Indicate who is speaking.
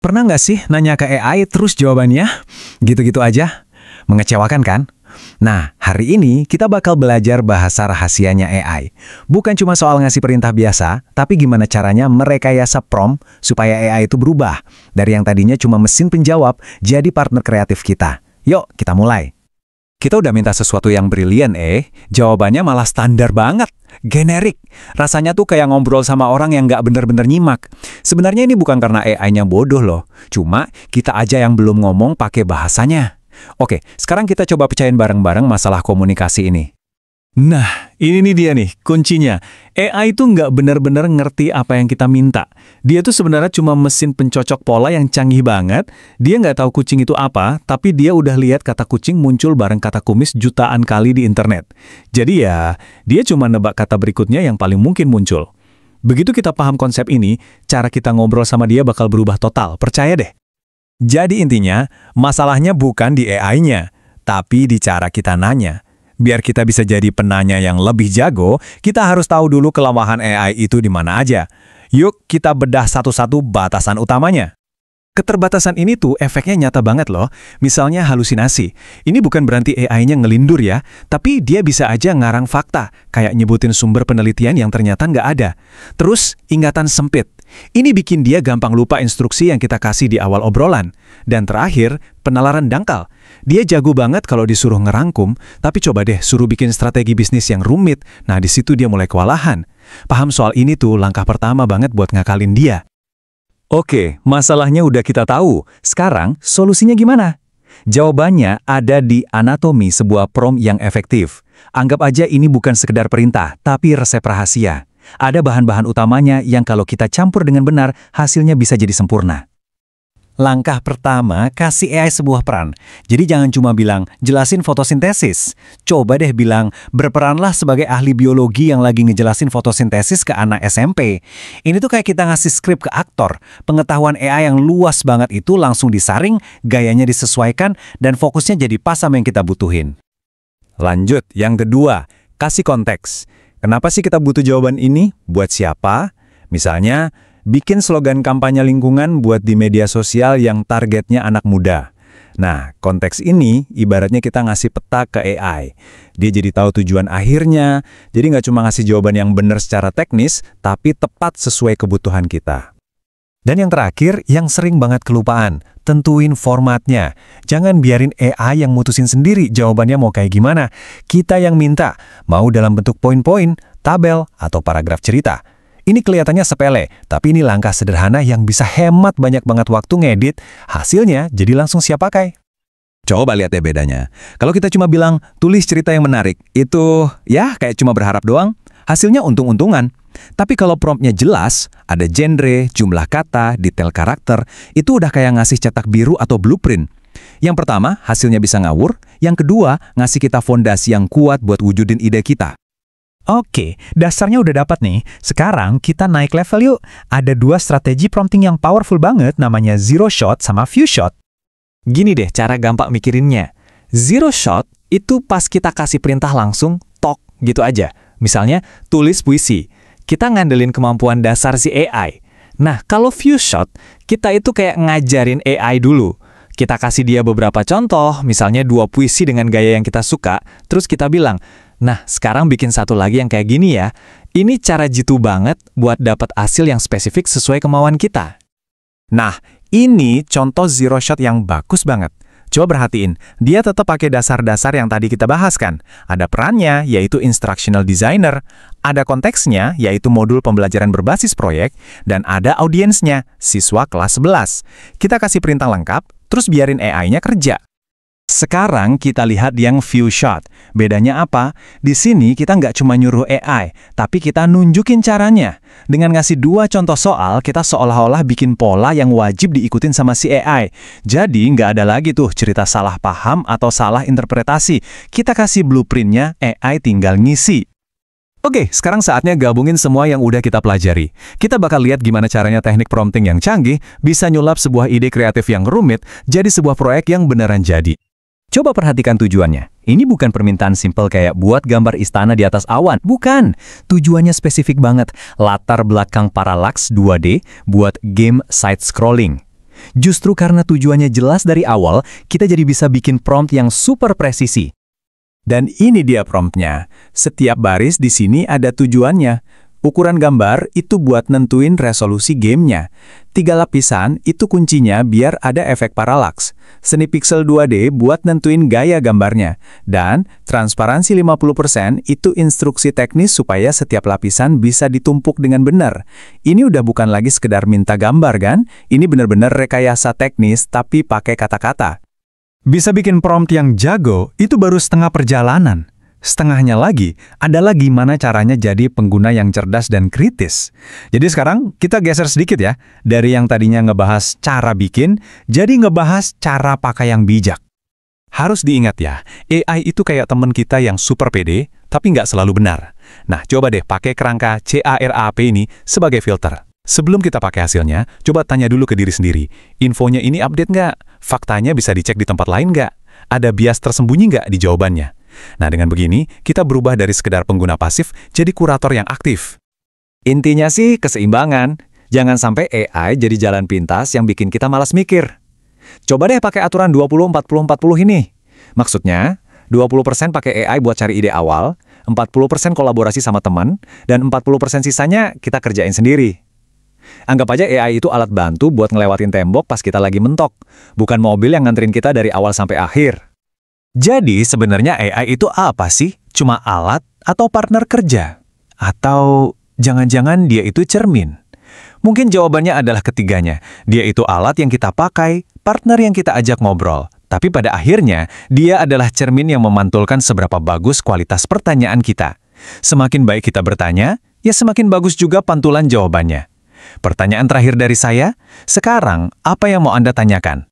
Speaker 1: Pernah nggak sih nanya ke AI terus jawabannya gitu-gitu aja? Mengecewakan kan? Nah, hari ini kita bakal belajar bahasa rahasianya AI. Bukan cuma soal ngasih perintah biasa, tapi gimana caranya merekayasa prompt supaya AI itu berubah. Dari yang tadinya cuma mesin penjawab, jadi partner kreatif kita. Yuk, kita mulai. Kita udah minta sesuatu yang brilian, jawabannya malah standar banget. Generik. Rasanya tuh kayak ngobrol sama orang yang nggak bener-bener nyimak. Sebenarnya ini bukan karena AI-nya bodoh loh. Cuma kita aja yang belum ngomong pakai bahasanya. Oke, sekarang kita coba pecahin bareng-bareng masalah komunikasi ini. Nah, ini nih dia nih, kuncinya. AI itu nggak benar-benar ngerti apa yang kita minta. Dia tuh sebenarnya cuma mesin pencocok pola yang canggih banget. Dia nggak tahu kucing itu apa, tapi dia udah lihat kata kucing muncul bareng kata kumis jutaan kali di internet. Jadi ya, dia cuma nebak kata berikutnya yang paling mungkin muncul. Begitu kita paham konsep ini, cara kita ngobrol sama dia bakal berubah total, percaya deh. Jadi intinya, masalahnya bukan di AI-nya, tapi di cara kita nanya. Biar kita bisa jadi penanya yang lebih jago, kita harus tahu dulu kelemahan AI itu di mana aja. Yuk kita bedah satu-satu batasan utamanya. Keterbatasan ini tuh efeknya nyata banget loh. Misalnya halusinasi. Ini bukan berarti AI-nya ngelindur ya, tapi dia bisa aja ngarang fakta, kayak nyebutin sumber penelitian yang ternyata nggak ada. Terus, ingatan sempit. Ini bikin dia gampang lupa instruksi yang kita kasih di awal obrolan. Dan terakhir, penalaran dangkal. Dia jago banget kalau disuruh ngerangkum, tapi coba deh suruh bikin strategi bisnis yang rumit. Nah, di situ dia mulai kewalahan. Paham soal ini tuh langkah pertama banget buat ngakalin dia. Oke, masalahnya udah kita tahu. Sekarang, solusinya gimana? Jawabannya ada di anatomi sebuah prompt yang efektif. Anggap aja ini bukan sekedar perintah, tapi resep rahasia. Ada bahan-bahan utamanya yang kalau kita campur dengan benar, hasilnya bisa jadi sempurna. Langkah pertama, kasih AI sebuah peran. Jadi jangan cuma bilang, jelasin fotosintesis. Coba deh bilang, berperanlah sebagai ahli biologi yang lagi ngejelasin fotosintesis ke anak SMP. Ini tuh kayak kita ngasih skrip ke aktor. Pengetahuan AI yang luas banget itu langsung disaring, gayanya disesuaikan, dan fokusnya jadi pas sama yang kita butuhin. Lanjut, yang kedua, kasih konteks. Kenapa sih kita butuh jawaban ini? Buat siapa? Misalnya, bikin slogan kampanye lingkungan buat di media sosial yang targetnya anak muda. Nah, konteks ini ibaratnya kita ngasih peta ke AI. Dia jadi tahu tujuan akhirnya, jadi nggak cuma ngasih jawaban yang benar secara teknis, tapi tepat sesuai kebutuhan kita. Dan yang terakhir, yang sering banget kelupaan, tentuin formatnya. Jangan biarin AI yang mutusin sendiri jawabannya mau kayak gimana. Kita yang minta, mau dalam bentuk poin-poin, tabel, atau paragraf cerita. Ini kelihatannya sepele, tapi ini langkah sederhana yang bisa hemat banyak banget waktu ngedit, hasilnya jadi langsung siap pakai. Coba lihat ya bedanya. Kalau kita cuma bilang, tulis cerita yang menarik, itu ya kayak cuma berharap doang, hasilnya untung-untungan. Tapi kalau promptnya jelas, ada genre, jumlah kata, detail karakter, itu udah kayak ngasih cetak biru atau blueprint. Yang pertama, hasilnya bisa ngawur. Yang kedua, ngasih kita fondasi yang kuat buat wujudin ide kita. Oke, dasarnya udah dapat nih. Sekarang kita naik level yuk. Ada dua strategi prompting yang powerful banget, namanya zero shot sama few shot. Gini deh cara gampang mikirinnya. Zero shot itu pas kita kasih perintah langsung, tok, gitu aja. Misalnya, tulis puisi. Kita ngandelin kemampuan dasar si AI. Nah, kalau few shot, kita itu kayak ngajarin AI dulu. Kita kasih dia beberapa contoh, misalnya 2 puisi dengan gaya yang kita suka, terus kita bilang, nah, sekarang bikin satu lagi yang kayak gini ya. Ini cara jitu banget buat dapat hasil yang spesifik sesuai kemauan kita. Nah, ini contoh zero shot yang bagus banget. Coba perhatiin, dia tetap pakai dasar-dasar yang tadi kita bahas kan. Ada perannya, yaitu instructional designer. Ada konteksnya, yaitu modul pembelajaran berbasis proyek. Dan ada audiensnya, siswa kelas 11. Kita kasih perintah lengkap, terus biarin AI-nya kerja. Sekarang kita lihat yang few shot. Bedanya apa? Di sini kita nggak cuma nyuruh AI, tapi kita nunjukin caranya. Dengan ngasih 2 contoh soal, kita seolah-olah bikin pola yang wajib diikutin sama si AI. Jadi nggak ada lagi tuh cerita salah paham atau salah interpretasi. Kita kasih blueprintnya, AI tinggal ngisi. Oke, sekarang saatnya gabungin semua yang udah kita pelajari. Kita bakal lihat gimana caranya teknik prompting yang canggih bisa nyulap sebuah ide kreatif yang rumit jadi sebuah proyek yang beneran jadi. Coba perhatikan tujuannya. Ini bukan permintaan simpel kayak buat gambar istana di atas awan. Bukan. Tujuannya spesifik banget. Latar belakang paralax 2D buat game side-scrolling. Justru karena tujuannya jelas dari awal, kita jadi bisa bikin prompt yang super presisi. Dan ini dia promptnya. Setiap baris di sini ada tujuannya. Ukuran gambar itu buat nentuin resolusi gamenya. 3 lapisan itu kuncinya biar ada efek paralaks. Seni pixel 2D buat nentuin gaya gambarnya. Dan transparansi 50% itu instruksi teknis supaya setiap lapisan bisa ditumpuk dengan benar. Ini udah bukan lagi sekedar minta gambar kan? Ini benar-benar rekayasa teknis tapi pakai kata-kata. Bisa bikin prompt yang jago, itu baru setengah perjalanan. Setengahnya lagi adalah gimana caranya jadi pengguna yang cerdas dan kritis. Jadi sekarang kita geser sedikit ya, dari yang tadinya ngebahas cara bikin, jadi ngebahas cara pakai yang bijak. Harus diingat ya, AI itu kayak teman kita yang super pede, tapi nggak selalu benar. Nah, coba deh pakai kerangka CARAP ini sebagai filter. Sebelum kita pakai hasilnya, coba tanya dulu ke diri sendiri, infonya ini update nggak? Faktanya bisa dicek di tempat lain nggak? Ada bias tersembunyi nggak di jawabannya? Nah, dengan begini, kita berubah dari sekedar pengguna pasif jadi kurator yang aktif. Intinya sih keseimbangan. Jangan sampai AI jadi jalan pintas yang bikin kita malas mikir. Coba deh pakai aturan 20-40-40 ini. Maksudnya, 20% pakai AI buat cari ide awal, 40% kolaborasi sama teman, dan 40% sisanya kita kerjain sendiri. Anggap aja AI itu alat bantu buat ngelewatin tembok pas kita lagi mentok, bukan mobil yang nganterin kita dari awal sampai akhir. Jadi sebenarnya AI itu apa sih? Cuma alat atau partner kerja? Atau jangan-jangan dia itu cermin? Mungkin jawabannya adalah ketiganya. Dia itu alat yang kita pakai, partner yang kita ajak ngobrol. Tapi pada akhirnya, dia adalah cermin yang memantulkan seberapa bagus kualitas pertanyaan kita. Semakin baik kita bertanya, ya semakin bagus juga pantulan jawabannya. Pertanyaan terakhir dari saya, sekarang apa yang mau Anda tanyakan?